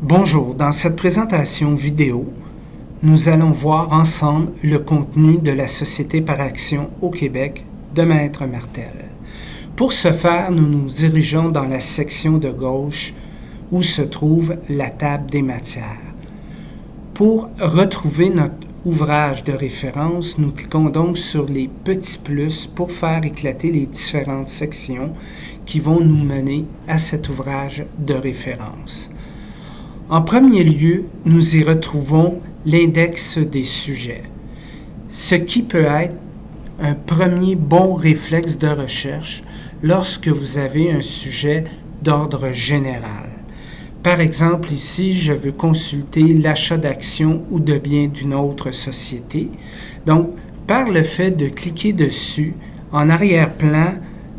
Bonjour, dans cette présentation vidéo, nous allons voir ensemble le contenu de la Société par action au Québec de Maître Martel. Pour ce faire, nous nous dirigeons dans la section de gauche où se trouve la table des matières. Pour retrouver notre ouvrage de référence, nous cliquons donc sur les petits plus pour faire éclater les différentes sections qui vont nous mener à cet ouvrage de référence. En premier lieu, nous y retrouvons l'index des sujets, ce qui peut être un premier bon réflexe de recherche lorsque vous avez un sujet d'ordre général. Par exemple, ici, je veux consulter l'achat d'actions ou de biens d'une autre société. Donc, par le fait de cliquer dessus, en arrière-plan,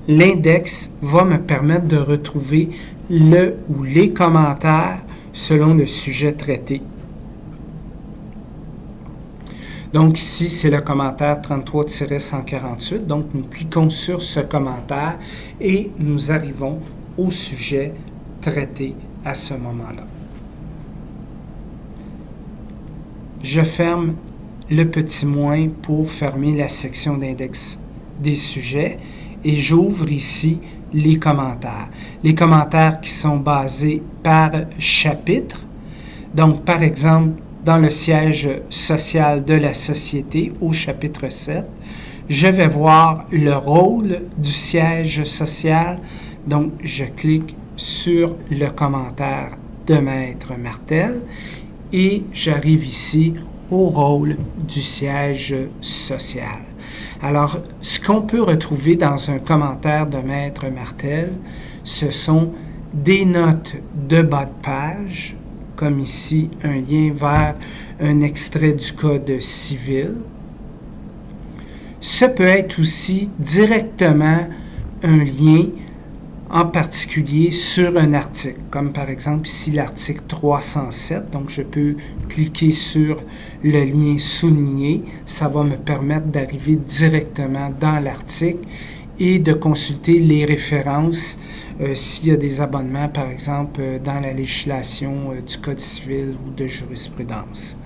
l'index va me permettre de retrouver le ou les commentaires selon le sujet traité. Donc ici, c'est le commentaire 33-148. Donc, nous cliquons sur ce commentaire et nous arrivons au sujet traité à ce moment-là. Je ferme le petit moins pour fermer la section d'index des sujets et j'ouvre ici les commentaires. Les commentaires qui sont basés par chapitre. Donc, par exemple, dans le siège social de la société au chapitre 7, je vais voir le rôle du siège social. Donc, je clique sur le commentaire de Maître Martel et j'arrive ici au rôle du siège social. Alors, ce qu'on peut retrouver dans un commentaire de Maître Martel, ce sont des notes de bas de page, comme ici un lien vers un extrait du Code civil. Ce peut être aussi directement un lien en particulier sur un article, comme par exemple ici l'article 307. Donc, je peux cliquer sur le lien souligné. Ça va me permettre d'arriver directement dans l'article et de consulter les références s'il y a des abonnements, par exemple, dans la législation du Code civil ou de jurisprudence.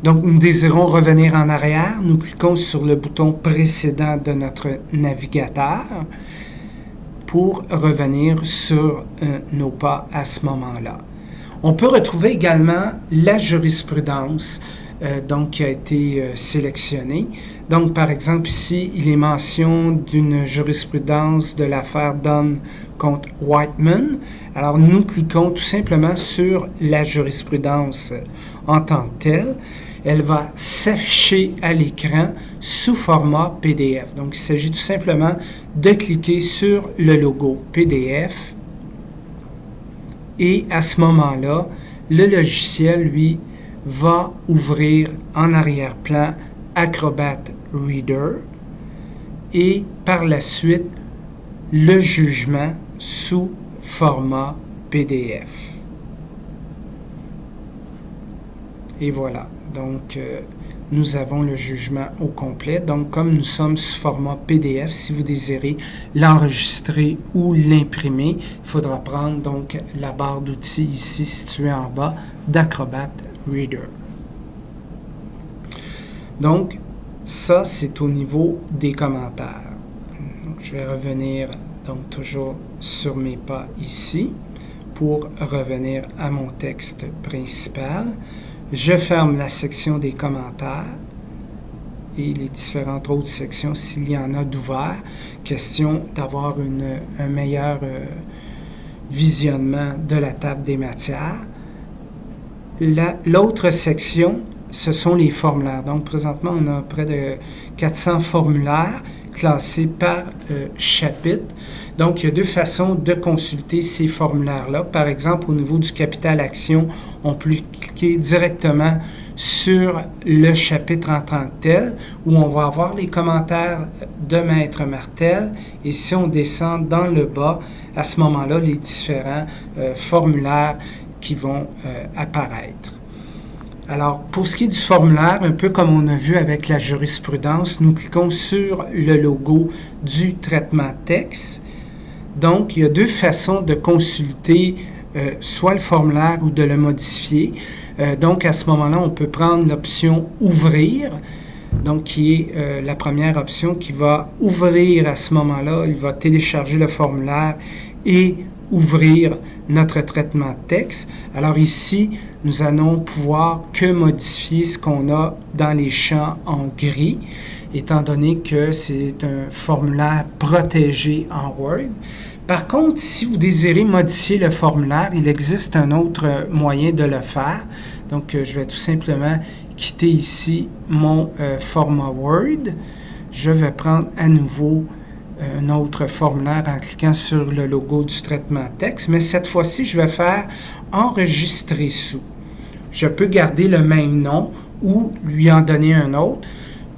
Donc, nous désirons revenir en arrière. Nous cliquons sur le bouton précédent de notre navigateur pour revenir sur nos pas à ce moment-là. On peut retrouver également la jurisprudence donc, qui a été sélectionnée. Donc, par exemple, ici, il est mention d'une jurisprudence de l'affaire Dunn contre Whiteman. Alors, nous cliquons tout simplement sur la jurisprudence en tant que telle. Elle va s'afficher à l'écran sous format PDF. Donc, il s'agit tout simplement de cliquer sur le logo PDF et à ce moment-là, le logiciel, lui, va ouvrir en arrière-plan Acrobat Reader et par la suite, le jugement sous format PDF. Et voilà. Donc, nous avons le jugement au complet. Donc, comme nous sommes sous format PDF, si vous désirez l'enregistrer ou l'imprimer, il faudra prendre donc la barre d'outils ici située en bas d'Acrobat Reader. Donc, ça, c'est au niveau des commentaires. Donc, je vais revenir donc toujours sur mes pas ici pour revenir à mon texte principal. Je ferme la section des commentaires et les différentes autres sections s'il y en a d'ouvert. Question d'avoir un meilleur visionnement de la table des matières. L'autre section, ce sont les formulaires. Donc, présentement, on a près de 400 formulaires classés par chapitre. Donc, il y a deux façons de consulter ces formulaires-là. Par exemple, au niveau du capital action, on peut cliquer directement sur le chapitre en tant que tel, où on va avoir les commentaires de Maître Martel. Et si on descend dans le bas, à ce moment-là, les différents formulaires qui vont apparaître. Alors, pour ce qui est du formulaire, un peu comme on a vu avec la jurisprudence, nous cliquons sur le logo du traitement texte. Donc, il y a deux façons de consulter soit le formulaire ou de le modifier. Donc, à ce moment-là, on peut prendre l'option « Ouvrir », donc qui est la première option qui va ouvrir à ce moment-là. Il va télécharger le formulaire et ouvrir notre traitement de texte. Alors ici, nous allons pouvoir que modifier ce qu'on a dans les champs en gris, étant donné que c'est un formulaire protégé en Word. Par contre, si vous désirez modifier le formulaire, il existe un autre moyen de le faire. Donc, je vais tout simplement quitter ici mon format Word. Je vais prendre à nouveau un autre formulaire en cliquant sur le logo du traitement de texte, mais cette fois-ci, je vais faire « Enregistrer sous ». Je peux garder le même nom ou lui en donner un autre.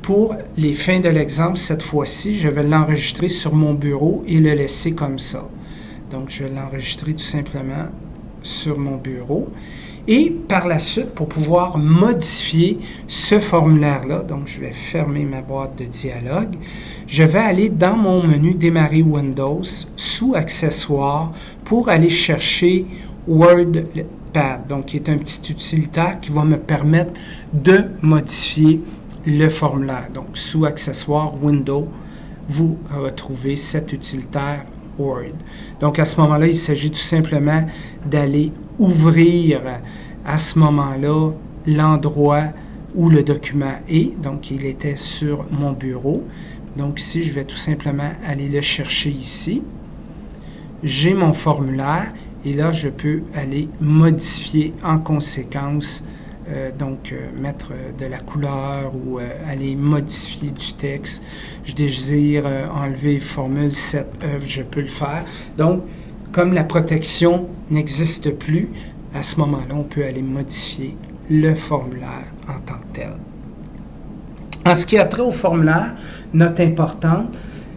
Pour les fins de l'exemple, cette fois-ci, je vais l'enregistrer sur mon bureau et le laisser comme ça. Donc, je vais l'enregistrer tout simplement sur mon bureau. Et par la suite, pour pouvoir modifier ce formulaire-là, donc je vais fermer ma boîte de dialogue, je vais aller dans mon menu Démarrer Windows, sous Accessoires, pour aller chercher WordPad, donc qui est un petit utilitaire qui va me permettre de modifier le formulaire. Donc, sous Accessoires, Windows, vous retrouvez cet utilitaire Word. Donc, à ce moment-là, il s'agit tout simplement d'aller ouvrir à ce moment-là l'endroit où le document est. Donc, il était sur mon bureau. Donc, ici, je vais tout simplement aller le chercher ici. J'ai mon formulaire et là, je peux aller modifier en conséquence, mettre de la couleur ou aller modifier du texte. Je désire enlever formule cette œuvre, je peux le faire. Donc, comme la protection n'existe plus, à ce moment-là, on peut aller modifier le formulaire en tant que tel. En ce qui a trait au formulaire, note importante,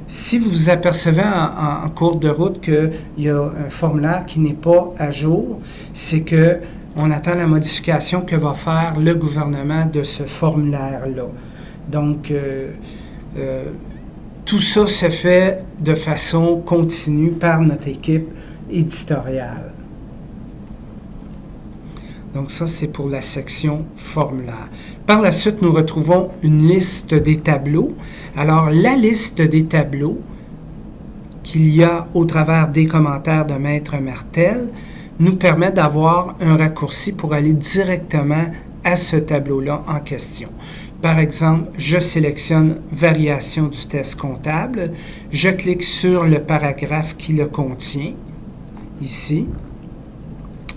si vous vous apercevez en cours de route qu'il y a un formulaire qui n'est pas à jour, c'est que on attend la modification que va faire le gouvernement de ce formulaire-là. Donc, tout ça se fait de façon continue par notre équipe éditoriale. Donc ça, c'est pour la section formulaire. Par la suite, nous retrouvons une liste des tableaux. Alors, la liste des tableaux qu'il y a au travers des commentaires de Maître Martel nous permet d'avoir un raccourci pour aller directement à ce tableau-là en question. Par exemple, je sélectionne « Variation du test comptable ». Je clique sur le paragraphe qui le contient, ici.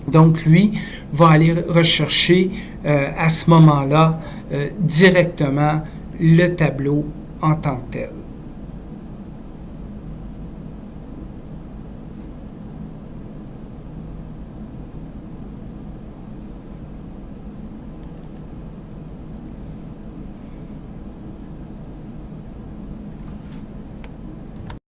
Donc, lui va aller rechercher à ce moment-là directement le tableau en tant que tel.